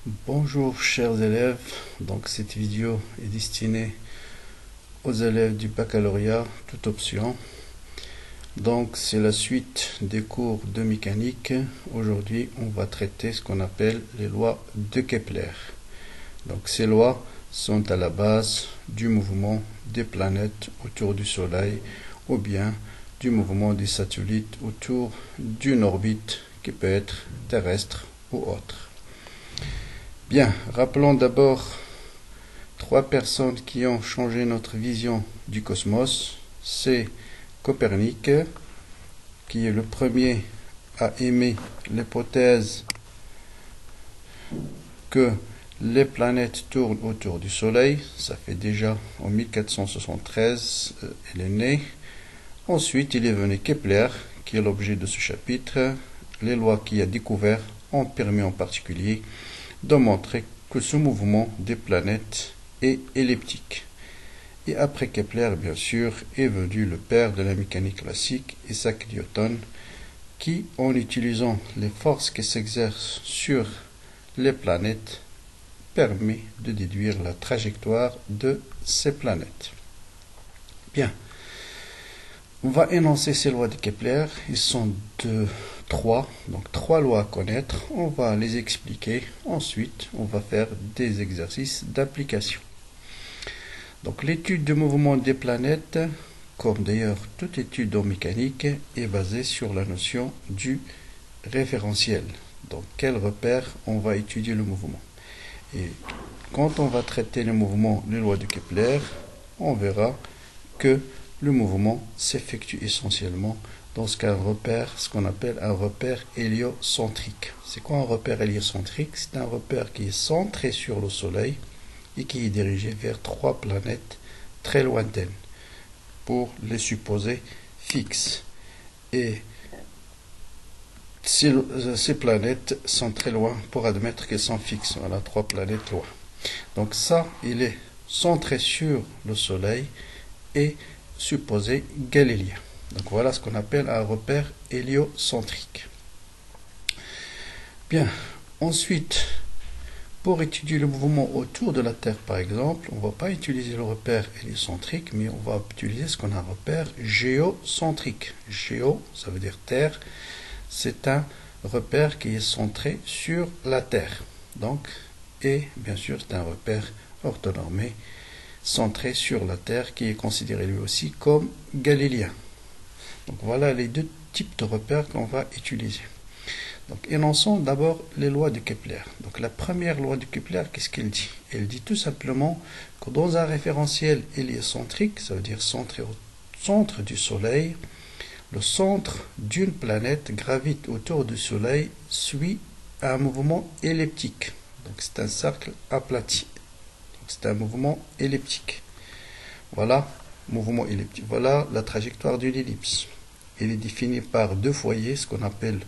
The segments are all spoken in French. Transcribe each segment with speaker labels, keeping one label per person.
Speaker 1: Bonjour chers élèves, donc cette vidéo est destinée aux élèves du baccalauréat, toute option. Donc c'est la suite des cours de mécanique. Aujourd'hui on va traiter ce qu'on appelle les lois de Kepler. Donc ces lois sont à la base du mouvement des planètes autour du Soleil ou bien du mouvement des satellites autour d'une orbite qui peut être terrestre ou autre. Bien, rappelons d'abord trois personnes qui ont changé notre vision du cosmos. C'est Copernic, qui est le premier à émettre l'hypothèse que les planètes tournent autour du Soleil. Ça fait déjà en 1473, il est né. Ensuite, il est venu Kepler, qui est l'objet de ce chapitre. Les lois qu'il a découvertes ont permis en particulier de montrer que ce mouvement des planètes est elliptique. Et après Kepler, bien sûr, est venu le père de la mécanique classique, Isaac Newton, qui, en utilisant les forces qui s'exercent sur les planètes, permet de déduire la trajectoire de ces planètes. Bien. On va énoncer ces lois de Kepler. Ils sont trois lois à connaître. On va les expliquer. Ensuite, on va faire des exercices d'application. Donc, l'étude du mouvement des planètes, comme d'ailleurs toute étude en mécanique, est basée sur la notion du référentiel. Donc, quel repère on va étudier le mouvement. Et quand on va traiter le mouvement, les lois de Kepler, on verra que le mouvement s'effectue essentiellement dans ce qu'on appelle un repère héliocentrique. C'est quoi un repère héliocentrique? C'est un repère qui est centré sur le Soleil et qui est dirigé vers trois planètes très lointaines pour les supposer fixes. Et ces planètes sont très loin pour admettre qu'elles sont fixes. Voilà, trois planètes loin. Donc ça, il est centré sur le Soleil et supposé galiléen. Donc voilà ce qu'on appelle un repère héliocentrique. Bien, ensuite, pour étudier le mouvement autour de la Terre, par exemple, on ne va pas utiliser le repère héliocentrique, mais on va utiliser ce qu'on a un repère géocentrique. Géo, ça veut dire Terre. C'est un repère qui est centré sur la Terre. Donc, et bien sûr, c'est un repère orthonormé centré sur la Terre qui est considéré lui aussi comme galiléen. Donc voilà les deux types de repères qu'on va utiliser. Donc énonçons d'abord les lois de Kepler. Donc la première loi de Kepler, qu'est-ce qu'elle dit? Elle dit tout simplement que dans un référentiel héliocentrique, ça veut dire centré au centre du Soleil, le centre d'une planète gravite autour du Soleil suit un mouvement elliptique. Donc c'est un cercle aplati. C'est un mouvement elliptique. Voilà, mouvement elliptique. Voilà la trajectoire d'une ellipse. Elle est définie par deux foyers, ce qu'on appelle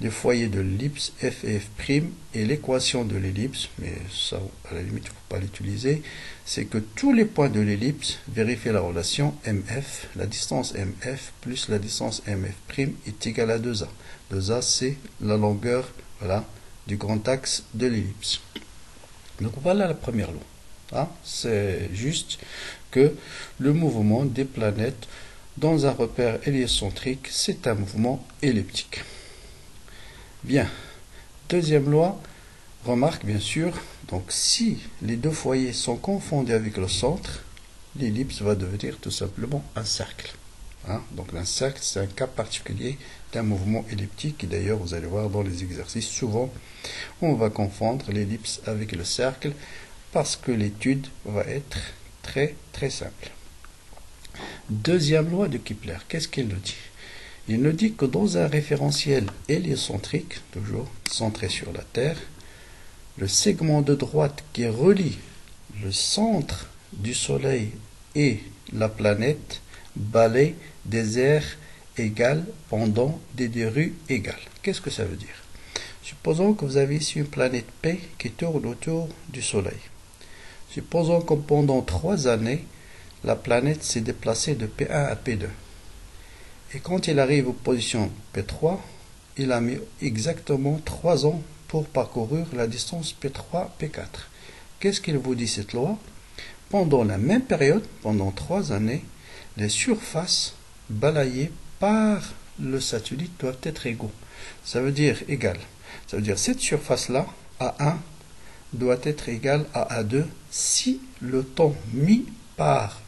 Speaker 1: les foyers de l'ellipse, f et f', et l'équation de l'ellipse, mais ça, à la limite, il ne faut pas l'utiliser, c'est que tous les points de l'ellipse vérifient la relation MF, la distance MF plus la distance MF' est égale à 2A. 2A, c'est la longueur, voilà, du grand axe de l'ellipse. Donc voilà la première loi. C'est juste que le mouvement des planètes dans un repère héliocentrique, c'est un mouvement elliptique. Bien. Deuxième loi, remarque bien sûr, donc si les deux foyers sont confondus avec le centre, l'ellipse va devenir tout simplement un cercle. Donc un cercle, c'est un cas particulier d'un mouvement elliptique, et d'ailleurs vous allez voir dans les exercices, souvent on va confondre l'ellipse avec le cercle, parce que l'étude va être très très simple. Deuxième loi de Kepler, qu'est-ce qu'il nous dit? Il nous dit que dans un référentiel héliocentrique, toujours centré sur la Terre, le segment de droite qui relie le centre du Soleil et la planète balaye des aires égales pendant des rues égales. Qu'est-ce que ça veut dire? Supposons que vous avez ici une planète P qui tourne autour du Soleil. Supposons que pendant 3 années, la planète s'est déplacée de P1 à P2. Et quand il arrive aux positions P3, il a mis exactement 3 ans pour parcourir la distance P3, P4. Qu'est-ce qu'il vous dit cette loi? Pendant la même période, pendant 3 années, les surfaces balayées par le satellite doivent être égaux. Ça veut dire égal. Ça veut dire cette surface-là, A1, doit être égale à A2 si le temps mis par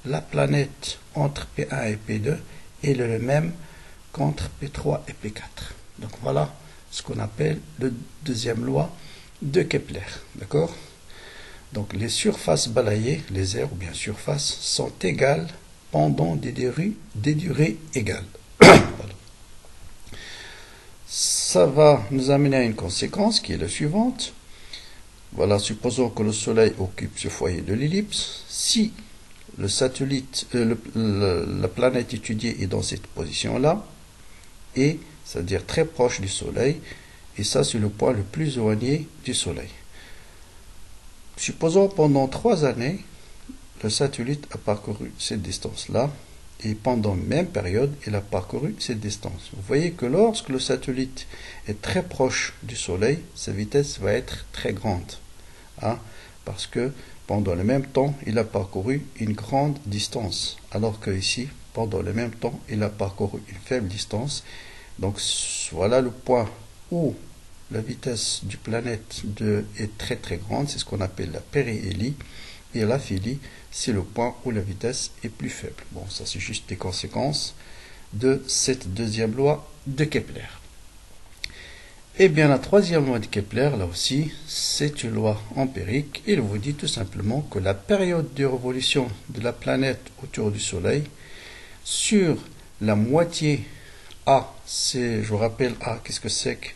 Speaker 1: la planète entre P1 et P2 est le même qu'entre P3 et P4. Donc voilà ce qu'on appelle la deuxième loi de Kepler. D'accord? Donc les surfaces balayées, les aires ou bien surfaces, sont égales pendant des durées égales. Ça va nous amener à une conséquence qui est la suivante. Voilà, supposons que le Soleil occupe ce foyer de l'ellipse. Si le satellite, la planète étudiée est dans cette position-là, et c'est-à-dire très proche du Soleil, et ça c'est le point le plus éloigné du Soleil. Supposons pendant 3 années, le satellite a parcouru cette distance-là, et pendant la même période, il a parcouru cette distance. Vous voyez que lorsque le satellite est très proche du Soleil, sa vitesse va être très grande. Hein, parce que pendant le même temps, il a parcouru une grande distance. Alors que ici, pendant le même temps, il a parcouru une faible distance. Donc voilà le point où la vitesse du planète est très très grande. C'est ce qu'on appelle la périhélie. Et l'aphélie, c'est le point où la vitesse est plus faible. Bon, ça c'est juste des conséquences de cette deuxième loi de Kepler. Eh bien, la troisième loi de Kepler, là aussi, c'est une loi empirique. Il vous dit tout simplement que la période de révolution de la planète autour du Soleil, sur la moitié A, c'est, je vous rappelle A, qu'est-ce que c'est que?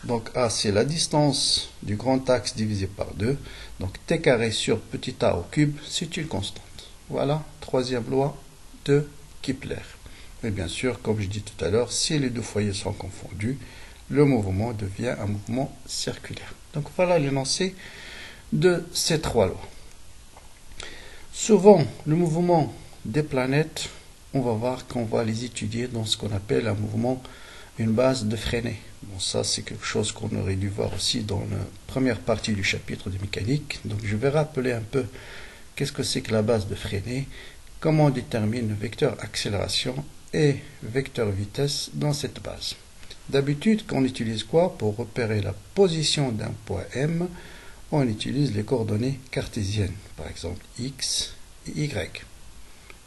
Speaker 1: Donc A, c'est la distance du grand axe divisé par 2. Donc T carré sur petit a au cube, c'est une constante. Voilà, troisième loi de Kepler. Mais bien sûr, comme je dis tout à l'heure, si les deux foyers sont confondus, le mouvement devient un mouvement circulaire. Donc voilà l'énoncé de ces 3 lois. Souvent, le mouvement des planètes, on va voir qu'on va les étudier dans ce qu'on appelle un mouvement, une base de Freinet. Bon, ça c'est quelque chose qu'on aurait dû voir aussi dans la première partie du chapitre de mécanique. Donc je vais rappeler un peu qu'est-ce que c'est que la base de Freinet, comment on détermine le vecteur accélération et vecteur vitesse dans cette base. D'habitude, quand on utilise quoi pour repérer la position d'un point M? On utilise les coordonnées cartésiennes, par exemple x et y.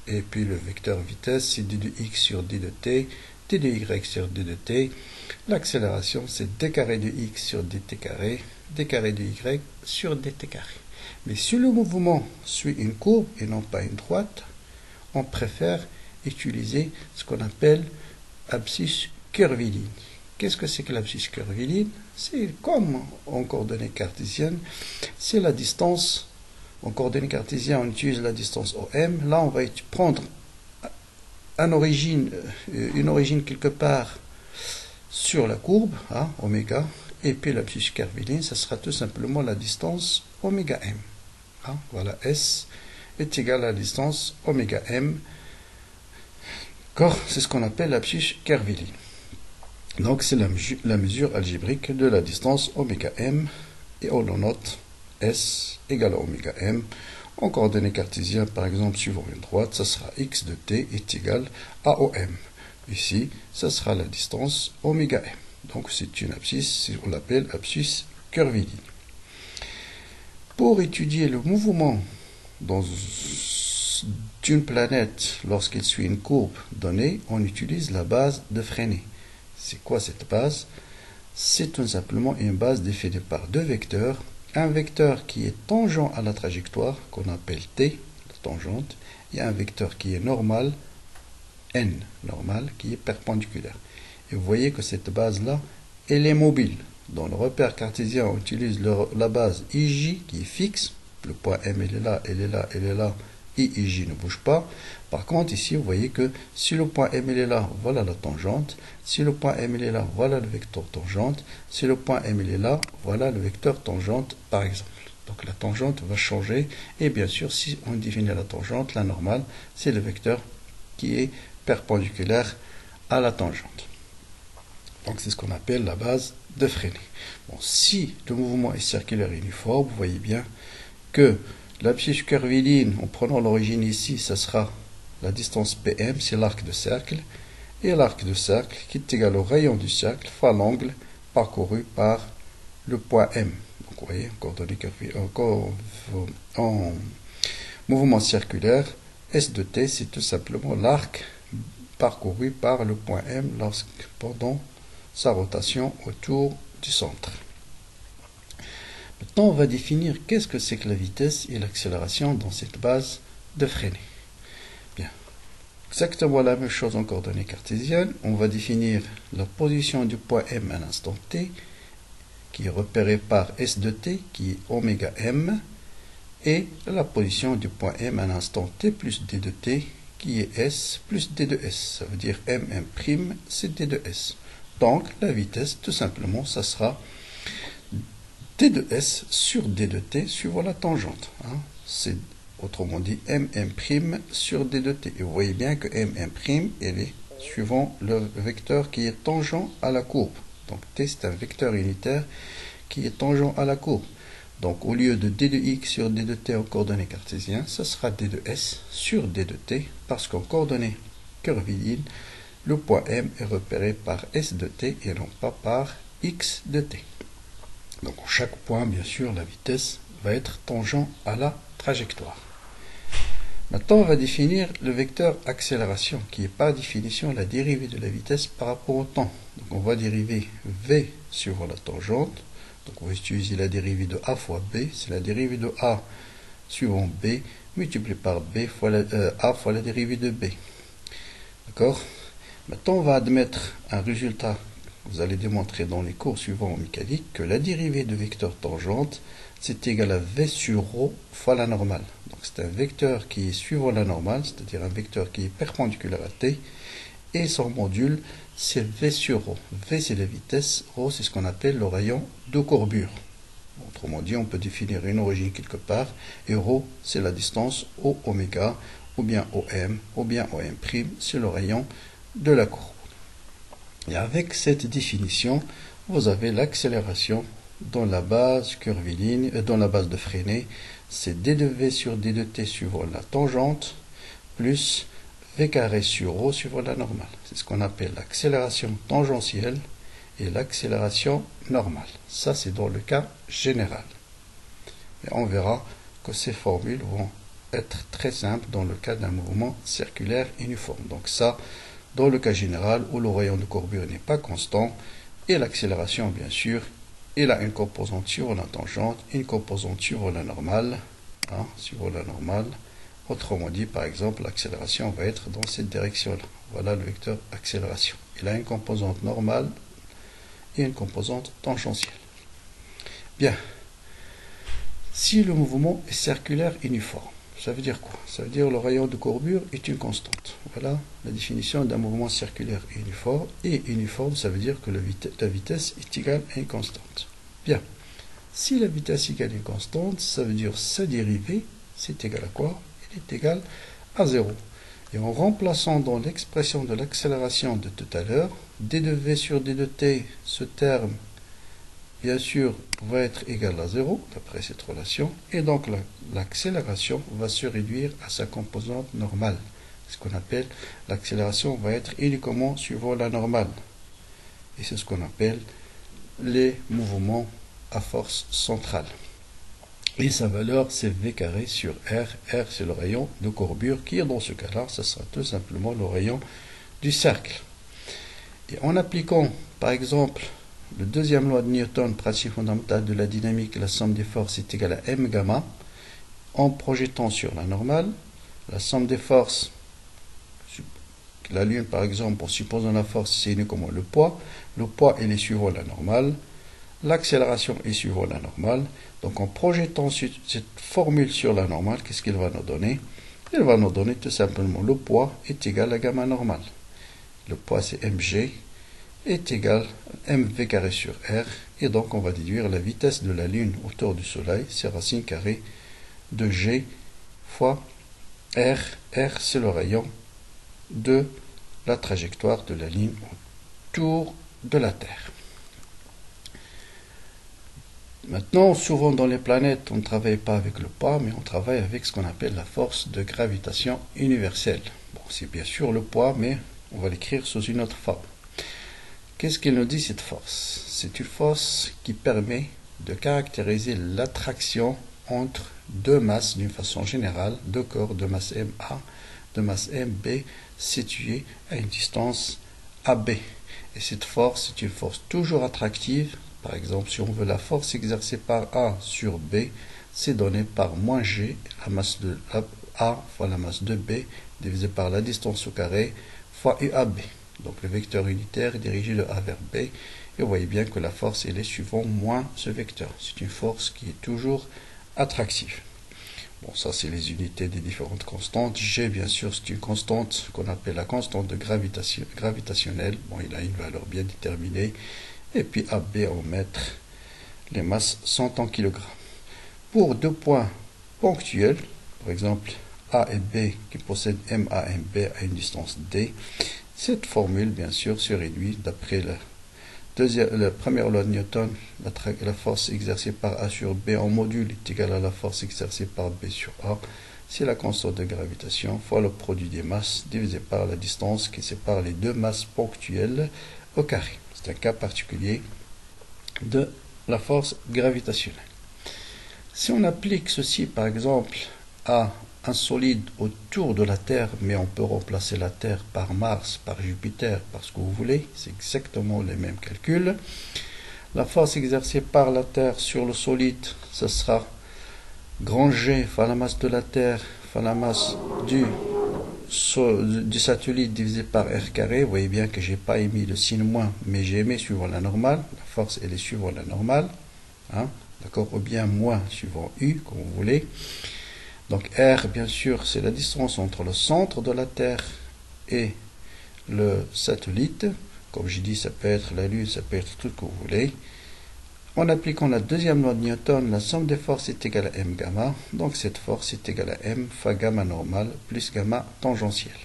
Speaker 1: Et puis le vecteur vitesse, c'est d de x sur d de t, d de y sur d de t. L'accélération, c'est d carré de x sur dt carré, d carré de y sur dt carré. Mais si le mouvement suit une courbe et non pas une droite, on préfère utiliser ce qu'on appelle abscisse curviligne. Qu'est-ce que c'est que l'abscisse curviligne? C'est comme en coordonnées cartésiennes, c'est la distance. En coordonnées cartésiennes, on utilise la distance OM. Là, on va prendre une origine quelque part sur la courbe, hein, oméga, et puis l'abscisse curviligne, ça sera tout simplement la distance oméga m. Hein, voilà, S est égal à la distance oméga m. C'est ce qu'on appelle l'abscisse curviligne. Donc c'est la mesure algébrique de la distance oméga m, et on le note S égale à oméga m. En coordonnées cartésiennes, par exemple, suivant une droite, ça sera x de t est égal à OM. Ici, ça sera la distance oméga m. Donc c'est une abscisse, on l'appelle abscisse curviligne. Pour étudier le mouvement d'une planète lorsqu'elle suit une courbe donnée, on utilise la base de Freinet. C'est quoi cette base? C'est tout simplement une base définie par 2 vecteurs. Un vecteur qui est tangent à la trajectoire, qu'on appelle t, la tangente, et un vecteur qui est normal, n, normal, qui est perpendiculaire. Et vous voyez que cette base-là, elle est mobile. Dans le repère cartésien, on utilise la base IJ qui est fixe. Le point M, il est là, il est là, il est là. Et IJ ne bouge pas. Par contre, ici, vous voyez que si le point M il est là, voilà la tangente. Si le point M il est là, voilà le vecteur tangente. Si le point M il est là, voilà le vecteur tangente, par exemple. Donc la tangente va changer. Et bien sûr, si on définit la tangente, la normale, c'est le vecteur qui est perpendiculaire à la tangente. Donc c'est ce qu'on appelle la base de freiner. Bon, si le mouvement est circulaire uniforme, vous voyez bien que l'abscisse curviligne, en prenant l'origine ici, ça sera la distance PM, c'est l'arc de cercle, et l'arc de cercle qui est égal au rayon du cercle fois l'angle parcouru par le point M. Donc vous voyez, en mouvement circulaire, S de t, c'est tout simplement l'arc parcouru par le point M pendant sa rotation autour du centre. Maintenant, on va définir qu'est-ce que c'est que la vitesse et l'accélération dans cette base de freiner. Bien, exactement la même chose en coordonnées cartésiennes. On va définir la position du point M à l'instant t, qui est repéré par S de t, qui est oméga m, et la position du point M à l'instant t plus d de t, qui est S plus d de s. Ça veut dire mm', c'est d de s. Donc, la vitesse, tout simplement, ça sera d de s sur d de t suivant la tangente. Hein. C'est autrement dit mm' sur d de t. Et vous voyez bien que mm', elle est suivant le vecteur qui est tangent à la courbe. Donc t, c'est un vecteur unitaire qui est tangent à la courbe. Donc au lieu de d de x sur d de t en coordonnées cartésiennes, ça sera d de s sur d de t, parce qu'en coordonnées curvilignes, le point M est repéré par S de t et non pas par X de t. Donc, en chaque point, bien sûr, la vitesse va être tangent à la trajectoire. Maintenant, on va définir le vecteur accélération, qui est par définition la dérivée de la vitesse par rapport au temps. Donc, on va dériver V sur la tangente. Donc, on va utiliser la dérivée de A fois B. C'est la dérivée de A suivant B, multiplié par B fois A fois la dérivée de B. D'accord ? Maintenant, on va admettre un résultat que vous allez démontrer dans les cours suivants en mécanique, que la dérivée de vecteur tangente, c'est égal à V sur ρ fois la normale. Donc, c'est un vecteur qui est suivant la normale, c'est-à-dire un vecteur qui est perpendiculaire à t, et son module, c'est V sur ρ. V, c'est la vitesse, ρ, c'est ce qu'on appelle le rayon de courbure. Autrement dit, on peut définir une origine quelque part, et ρ, c'est la distance au oméga, ou bien au m, ou bien au m', c'est le rayon de la courbe. Et avec cette définition, vous avez l'accélération dans la base curviligne, dans la base de freinée, c'est d de v sur d de t suivant la tangente, plus v carré sur ρ suivant la normale. C'est ce qu'on appelle l'accélération tangentielle et l'accélération normale. Ça, c'est dans le cas général. Et on verra que ces formules vont être très simples dans le cas d'un mouvement circulaire uniforme. Donc ça, dans le cas général où le rayon de courbure n'est pas constant, et l'accélération, bien sûr, il a une composante sur la tangente, une composante sur la normale, Autrement dit, par exemple, l'accélération va être dans cette direction-là. Voilà le vecteur accélération. Il a une composante normale et une composante tangentielle. Bien. Si le mouvement est circulaire uniforme, ça veut dire quoi? Ça veut dire que le rayon de courbure est une constante. Voilà la définition d'un mouvement circulaire uniforme. Et uniforme, ça veut dire que la vitesse est égale à une constante. Bien. Si la vitesse est égale à une constante, ça veut dire sa dérivée, c'est égal à quoi? Elle est égale à 0. Et en remplaçant dans l'expression de l'accélération de tout à l'heure, d de v sur d de t, ce terme, bien sûr, va être égal à 0, d'après cette relation, et donc l'accélération va se réduire à sa composante normale. Ce qu'on appelle l'accélération va être uniquement suivant la normale. Et c'est ce qu'on appelle les mouvements à force centrale. Et sa valeur, c'est V carré sur R. R, c'est le rayon de courbure, qui, dans ce cas-là, ce sera tout simplement le rayon du cercle. Et en appliquant, par exemple, le deuxième loi de Newton, principe fondamental de la dynamique, la somme des forces est égale à m gamma, en projetant sur la normale, la somme des forces, la Lune par exemple, en supposant la force, c'est uniquement le poids il est suivant la normale, l'accélération est suivant la normale, donc en projetant cette formule sur la normale, qu'est-ce qu'il va nous donner? Il va nous donner tout simplement le poids est égal à gamma normale. Le poids c'est mg, est égal à mv carré sur r, et donc on va déduire la vitesse de la Lune autour du Soleil, c'est racine carrée de g fois r. R, c'est le rayon de la trajectoire de la ligne autour de la Terre. Maintenant, souvent dans les planètes, on ne travaille pas avec le poids, mais on travaille avec ce qu'on appelle la force de gravitation universelle. Bon, c'est bien sûr le poids, mais on va l'écrire sous une autre forme. Qu'est-ce qu'il nous dit cette force? C'est une force qui permet de caractériser l'attraction entre deux masses d'une façon générale, deux corps de masse MA, de masse MB, situés à une distance AB. Et cette force est une force toujours attractive. Par exemple, si on veut la force exercée par A sur B, c'est donné par moins G, la masse de A fois la masse de B, divisé par la distance au carré, fois UAB. Donc le vecteur unitaire est dirigé de A vers B. Et vous voyez bien que la force, elle est suivant moins ce vecteur. C'est une force qui est toujours attractive. Bon, ça c'est les unités des différentes constantes. G, bien sûr, c'est une constante qu'on appelle la constante de gravitationnelle. Bon, il a une valeur bien déterminée. Et puis AB en mètres, les masses sont en kilogrammes. Pour deux points ponctuels, par exemple A et B qui possèdent MA et MB à une distance D, cette formule, bien sûr, se réduit d'après la première loi de Newton. La force exercée par A sur B en module est égale à la force exercée par B sur A. C'est la constante de gravitation fois le produit des masses divisé par la distance qui sépare les deux masses ponctuelles au carré. C'est un cas particulier de la force gravitationnelle. Si on applique ceci, par exemple, à un solide autour de la Terre, mais on peut remplacer la Terre par Mars, par Jupiter, par ce que vous voulez, c'est exactement les mêmes calculs. La force exercée par la Terre sur le solide, ce sera grand G fois la masse de la Terre fois la masse du satellite divisé par R carré. Vous voyez bien que j'ai pas émis le signe moins, mais j'ai émis suivant la normale. La force, elle est suivant la normale. Hein, d'accord, ou bien moins suivant U, comme vous voulez. Donc R, bien sûr, c'est la distance entre le centre de la Terre et le satellite. Comme j'ai dit, ça peut être la Lune, ça peut être tout ce que vous voulez. En appliquant la deuxième loi de Newton, la somme des forces est égale à m gamma. Donc cette force est égale à m fois gamma normal plus gamma tangentiel.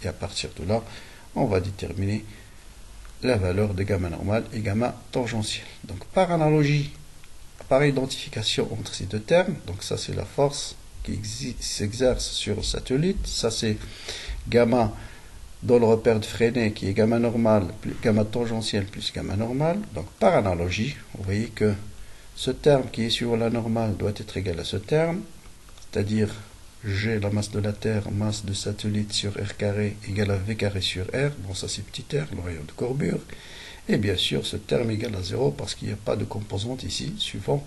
Speaker 1: Et à partir de là, on va déterminer la valeur de gamma normal et gamma tangentiel. Donc par analogie, par identification entre ces deux termes, donc ça c'est la force qui s'exerce sur le satellite, ça c'est gamma dans le repère de Freinet qui est gamma normal plus gamma tangentiel plus gamma normal. Donc par analogie, vous voyez que ce terme qui est sur la normale doit être égal à ce terme, c'est-à-dire G, la masse de la Terre, masse de satellite sur R carré égale à V carré sur R. Bon, ça c'est petit r, le rayon de courbure. Et bien sûr, ce terme égale à 0 parce qu'il n'y a pas de composante ici, suivant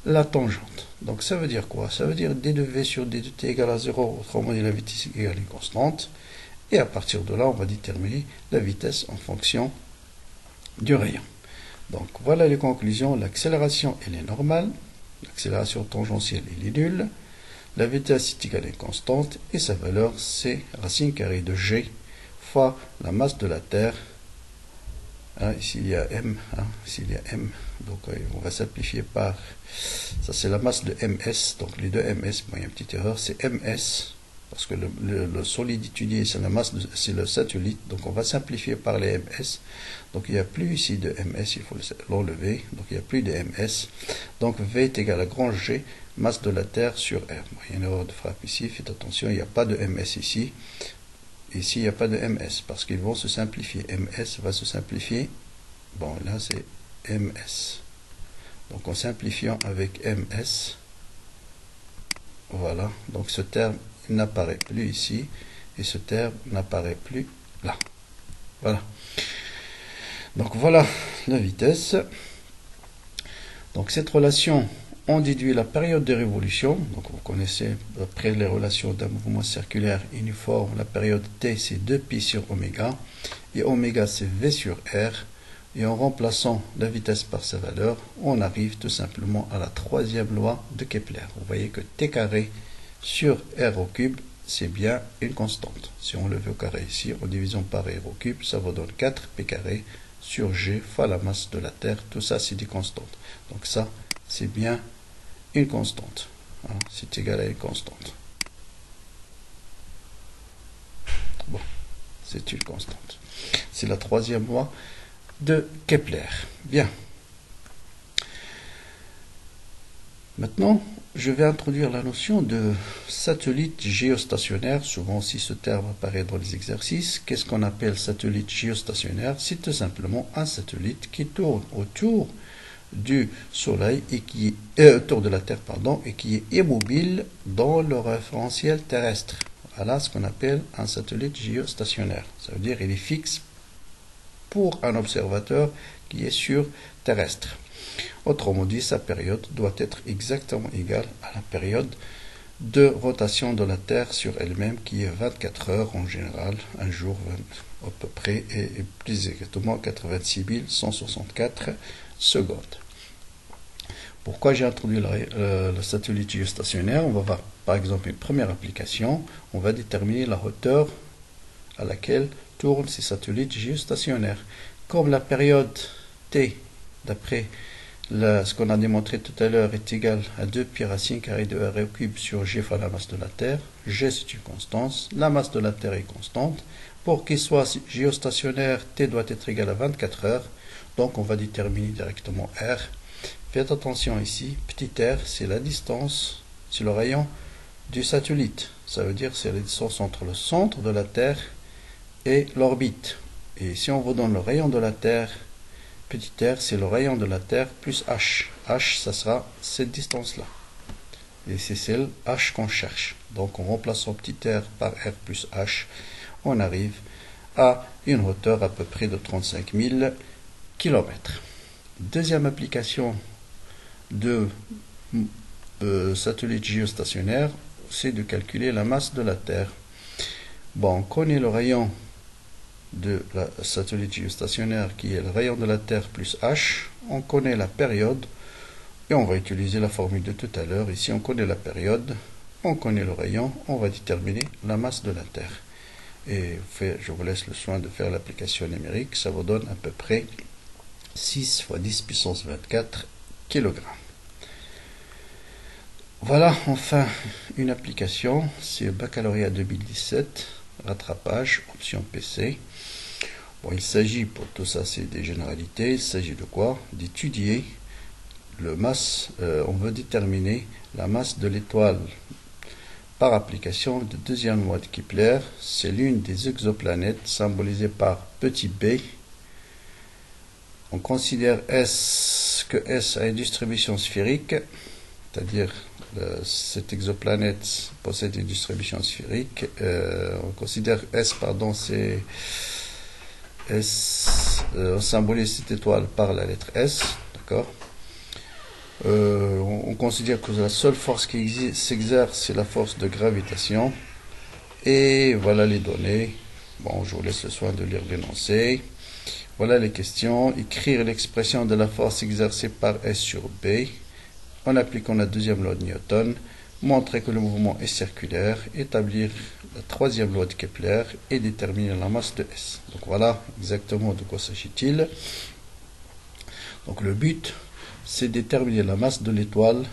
Speaker 1: la tangente. Donc ça veut dire quoi? Ça veut dire d de V sur d de t égale à 0, autrement dit la vitesse égale à une constante. Et à partir de là, on va déterminer la vitesse en fonction du rayon. Donc voilà les conclusions. L'accélération, elle est normale. L'accélération tangentielle, elle est nulle. La vitesse est égale à une constante. Et sa valeur, c'est racine carrée de G fois la masse de la Terre. Hein, ici il y a M. Hein, ici il y a M. Donc on va simplifier par... Ça c'est la masse de MS. Donc les deux MS, bon, il y a une petite erreur, c'est MS. Parce que le solide étudié, c'est la masse, c'est le satellite. Donc on va simplifier par les MS. Donc il n'y a plus ici de MS, il faut l'enlever. Donc il n'y a plus de MS. Donc V est égal à grand G, masse de la Terre sur R. Bon, il y a une erreur de frappe ici, faites attention, il n'y a pas de MS ici. Ici, il n'y a pas de MS, parce qu'ils vont se simplifier. MS va se simplifier. Bon, là c'est MS. Donc en simplifiant avec MS, voilà. Donc ce terme n'apparaît plus ici et ce terme n'apparaît plus là. Voilà. Donc voilà la vitesse. Donc cette relation, on déduit la période de révolution. Donc vous connaissez après les relations d'un mouvement circulaire uniforme, la période t c'est 2pi sur oméga et oméga c'est v sur r. Et en remplaçant la vitesse par sa valeur, on arrive tout simplement à la troisième loi de Kepler. Vous voyez que t carré sur r au cube, c'est bien une constante. Si on le veut au carré ici, en divisant par r au cube, ça vous donne 4p carré sur g fois la masse de la Terre. Tout ça, c'est des constantes. Donc ça, c'est bien une constante. Hein, c'est égal à une constante. Bon, c'est une constante. C'est la troisième loi de Kepler. Bien. Maintenant, je vais introduire la notion de satellite géostationnaire. Souvent aussi ce terme apparaît dans les exercices. Qu'est-ce qu'on appelle satellite géostationnaire? C'est tout simplement un satellite qui tourne autour du Soleil et qui est autour de la Terre, pardon, et qui est immobile dans le référentiel terrestre. Voilà ce qu'on appelle un satellite géostationnaire. Ça veut dire qu'il est fixe pour un observateur qui est sur terrestre. Autrement dit, sa période doit être exactement égale à la période de rotation de la Terre sur elle-même, qui est 24 heures en général, un jour à peu près, et plus exactement 86 164 secondes. Pourquoi j'ai introduit le satellite géostationnaire? On va voir par exemple une première application. On va déterminer la hauteur à laquelle tournent ces satellites géostationnaires. Comme la période T, d'après ce qu'on a démontré tout à l'heure, est égale à 2 pi racine carrée de r au cube sur g fois la masse de la Terre. G, c'est une constance. La masse de la Terre est constante. Pour qu'il soit géostationnaire, T doit être égal à 24 heures. Donc, on va déterminer directement R. Faites attention ici. Petit r, c'est la distance, c'est le rayon du satellite. Ça veut dire c'est la distance entre le centre de la Terre et l'orbite. Et si on vous donne le rayon de la Terre, petit r, c'est le rayon de la Terre plus h. h, ça sera cette distance-là. Et c'est celle h qu'on cherche. Donc en remplaçant petit r par r plus h, on arrive à une hauteur à peu près de 35 000 km. Deuxième application de satellite géostationnaire, c'est de calculer la masse de la Terre. Bon, on connaît le rayon de la satellite géostationnaire qui est le rayon de la Terre plus h. On connaît la période et on va utiliser la formule de tout à l'heure. Ici, on connaît la période, on connaît le rayon, on va déterminer la masse de la Terre. Et je vous laisse le soin de faire l'application numérique. Ça vous donne à peu près 6 fois 10 puissance 24 kg. Voilà enfin une application, c'est baccalauréat 2017, rattrapage, option PC. Bon, il s'agit, pour tout ça c'est des généralités, il s'agit de quoi? D'étudier le masse, on veut déterminer la masse de l'étoile par application de deuxième loi de Kepler. C'est l'une des exoplanètes symbolisée par petit b. On considère que S a une distribution sphérique, c'est-à-dire cette exoplanète possède une distribution sphérique. On considère S, pardon, c'est S, on symbolise cette étoile par la lettre S, d'accord. On considère que la seule force qui s'exerce, c'est la force de gravitation. Et voilà les données. Bon, je vous laisse le soin de lire l'énoncé. Voilà les questions. Écrire l'expression de la force exercée par S sur B en appliquant la deuxième loi de Newton. Montrer que le mouvement est circulaire. Établir la troisième loi de Kepler et déterminer la masse de S. Donc voilà exactement de quoi s'agit-il. Donc le but, c'est déterminer la masse de l'étoile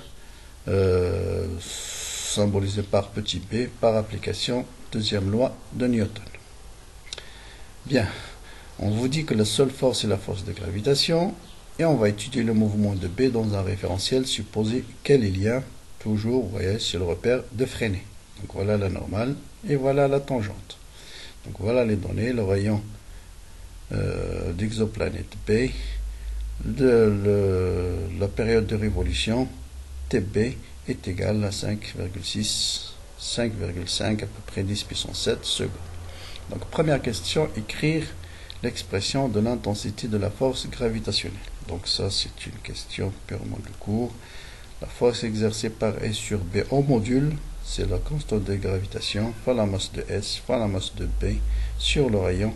Speaker 1: symbolisée par petit b par application deuxième loi de Newton. Bien, on vous dit que la seule force est la force de gravitation et on va étudier le mouvement de B dans un référentiel supposé quel il y a toujours, vous voyez, sur le repère de Freinet. Donc voilà la normale et voilà la tangente. Donc voilà les données, le rayon d'exoplanète B, la période de révolution TB est égale à 5,6, 5,5 à peu près 10 puissance 7 secondes. Donc première question, écrire l'expression de l'intensité de la force gravitationnelle. Donc ça c'est une question purement de cours. La force exercée par S sur B en module, c'est la constante de gravitation fois la masse de S fois la masse de B sur le rayon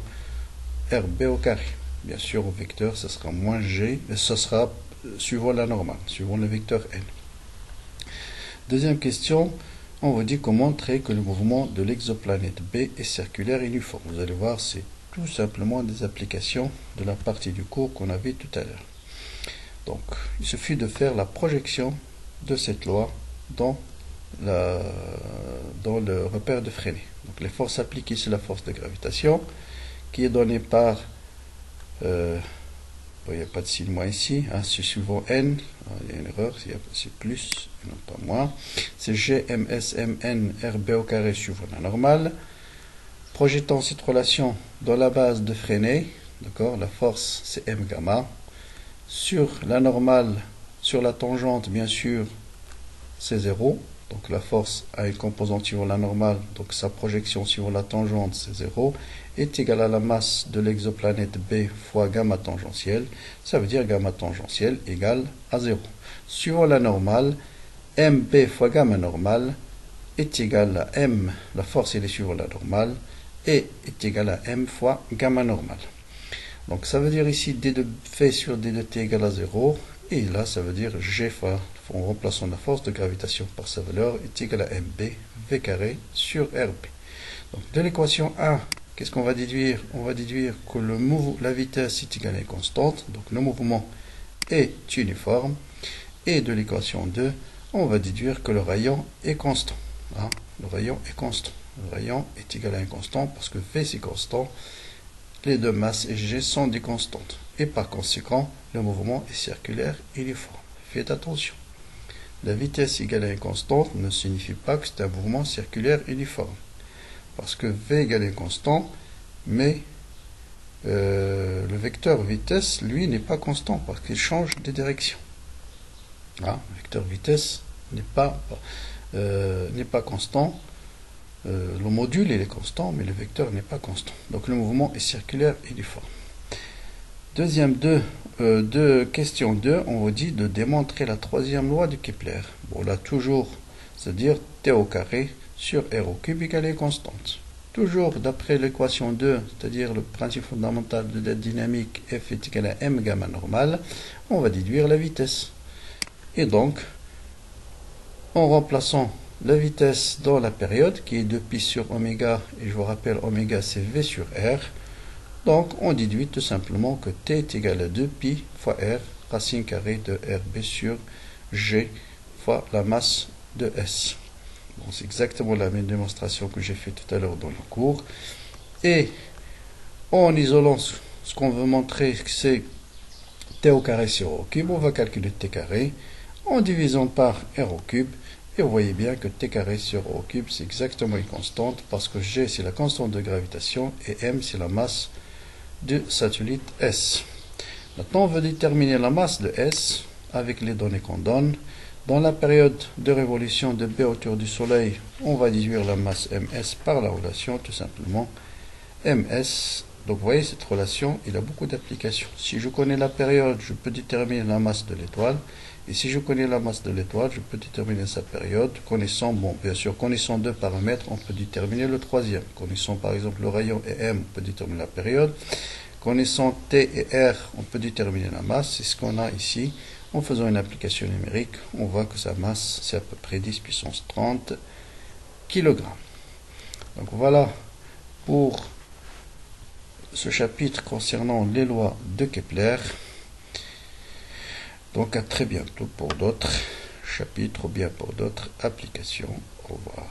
Speaker 1: RB au carré. Bien sûr, au vecteur, ce sera moins G, et ce sera suivant la normale, suivant le vecteur N. Deuxième question, on vous dit comment montrer que le mouvement de l'exoplanète B est circulaire et uniforme. Vous allez voir, c'est tout simplement des applications de la partie du cours qu'on avait tout à l'heure. Donc, il suffit de faire la projection de cette loi dans le repère de Freinet. Donc, les forces appliquées sur la force de gravitation, qui est donnée par Bon, il n'y a pas de signe moins ici, hein, c'est suivant n, il y a une erreur, c'est plus, non pas moins. C'est G, M, S, M, N, R, B au carré suivant la normale. Projetant cette relation dans la base de Freinet, d'accord, la force c'est M gamma. Sur la normale, sur la tangente, bien sûr, c'est 0. Donc la force a une composante suivant la normale, donc sa projection suivant la tangente, c'est 0, est égale à la masse de l'exoplanète B fois gamma tangentiel. Ça veut dire gamma tangentiel égale à 0. Suivant la normale, MB fois gamma normale est égal à M, la force elle est suivant la normale, et est égal à M fois gamma normale. Donc ça veut dire ici d de v sur d de t égale à 0, et là ça veut dire G fois, en remplaçant la force de gravitation par sa valeur, est égal à mb v carré sur rb. Donc de l'équation 1, qu'est-ce qu'on va déduire? On va déduire que la vitesse est égale à une constante, donc le mouvement est uniforme, et de l'équation 2, on va déduire que le rayon est constant. Hein, le rayon est constant. Le rayon est égal à un constant parce que v c'est constant, les deux masses et g sont des constantes. Et par conséquent, le mouvement est circulaire uniforme. Faites attention. La vitesse égale à une constante ne signifie pas que c'est un mouvement circulaire uniforme. Parce que v égale à une constante, mais le vecteur vitesse, lui, n'est pas constant parce qu'il change de direction. Ah, le vecteur vitesse n'est pas constant. Le module il est constant, mais le vecteur n'est pas constant. Donc le mouvement est circulaire uniforme. Deuxième question 2, on vous dit de démontrer la troisième loi de Kepler. Bon là toujours, c'est-à-dire T au carré sur R au cube égale à une constante. Toujours d'après l'équation 2, c'est-à-dire le principe fondamental de la dynamique F est égal à M gamma normale, on va déduire la vitesse. Et donc, en remplaçant la vitesse dans la période, qui est 2π sur oméga, et je vous rappelle, oméga c'est V sur R, donc on déduit tout simplement que T est égal à 2π fois R, racine carrée de RB sur G fois la masse de S. Bon, c'est exactement la même démonstration que j'ai fait tout à l'heure dans le cours. Et en isolant ce qu'on veut montrer, c'est T au carré sur R au cube, on va calculer T carré en divisant par R au cube. Et vous voyez bien que T carré sur R au cube, c'est exactement une constante, parce que G, c'est la constante de gravitation, et M, c'est la masse du satellite S. Maintenant, on veut déterminer la masse de S, avec les données qu'on donne. Dans la période de révolution de B autour du Soleil, on va déduire la masse MS par la relation, tout simplement, MS. Donc, vous voyez, cette relation, il a beaucoup d'applications. Si je connais la période, je peux déterminer la masse de l'étoile. Et si je connais la masse de l'étoile, je peux déterminer sa période. Connaissant, bon, bien sûr, connaissant deux paramètres, on peut déterminer le troisième. Connaissant par exemple le rayon et M, on peut déterminer la période. Connaissant T et R, on peut déterminer la masse. C'est ce qu'on a ici. En faisant une application numérique, on voit que sa masse, c'est à peu près 10 puissance 30 kg. Donc voilà pour ce chapitre concernant les lois de Kepler. Donc à très bientôt pour d'autres chapitres ou bien pour d'autres applications. Au revoir.